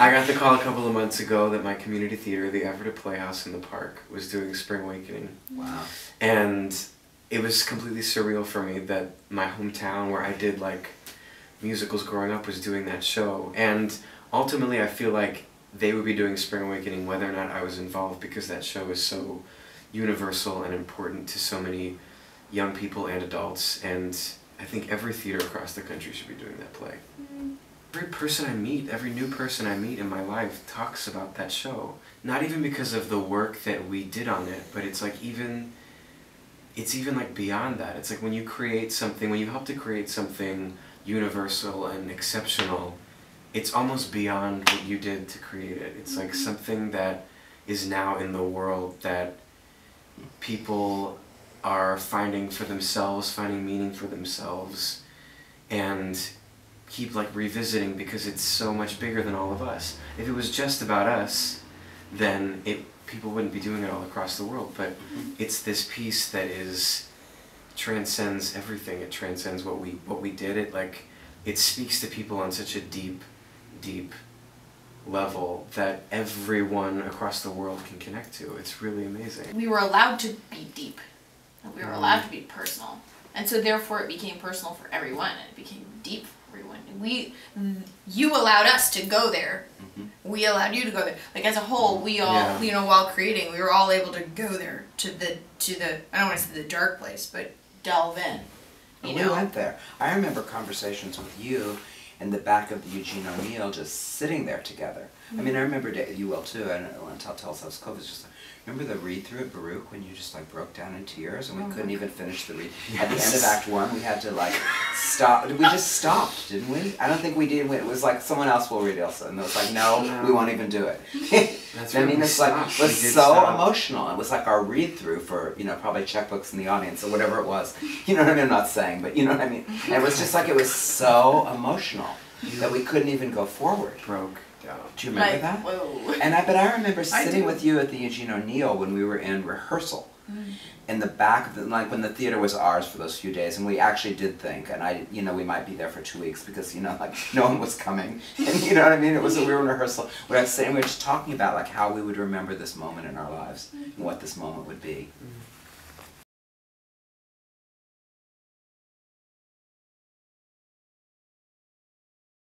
I got the call a couple of months ago that my community theater, the Everett Playhouse in the Park, was doing Spring Awakening. Wow. And it was completely surreal for me that my hometown, where I did like musicals growing up, was doing that show. And ultimately I feel like they would be doing Spring Awakening whether or not I was involved, because that show is so universal and important to so many young people and adults, and I think every theater across the country should be doing that play. Every person I meet, every new person I meet in my life talks about that show. Not even because of the work that we did on it, but it's like it's even like beyond that. It's like when you create something, when you help to create something universal and exceptional, it's almost beyond what you did to create it. It's like something that is now in the world that people are finding for themselves, finding meaning for themselves, and keep like revisiting because it's so much bigger than all of us. If it was just about us, then people wouldn't be doing it all across the world, but it's this piece that transcends everything. It transcends what we did. It speaks to people on such a deep level that everyone across the world can connect to. It's really amazing. We were allowed to be deep. We were allowed to be personal. And so therefore it became personal for everyone, and it became deep for everyone. You allowed us to go there. We allowed you to go there. Like as a whole, we all, you know, while creating, we were all able to go there to the I don't want to say the dark place, but delve in. You know? We went there. I remember conversations with you in the back of the Eugene O'Neill, just sitting there together. I mean, I remember, you will too, I don't want to tell us how it's called, it's just, remember the read-through at Baruch when you just like broke down in tears and we couldn't even finish the read? At the end of Act 1, we had to like stop, we just stopped, didn't we? I don't think we did, it was like someone else will read Ilsa, and it was like, no, we won't even do it. That's I mean, it's like, it was so stop. emotional. It was like our read-through for, you know, probably checkbooks in the audience or whatever it was. You know what I mean? I'm not saying, but you know what I mean? And it was just like, it was so emotional that we couldn't even go forward. Broke down. Do you remember that? Whoa. But I remember sitting with you at the Eugene O'Neill when we were in rehearsal. In the back of the, like when the theater was ours for those few days, and we actually did think, and you know, we might be there for 2 weeks because, you know, like no one was coming, and you know what I mean? It was, we were in rehearsal, we were just talking about like how we would remember this moment in our lives, and what this moment would be.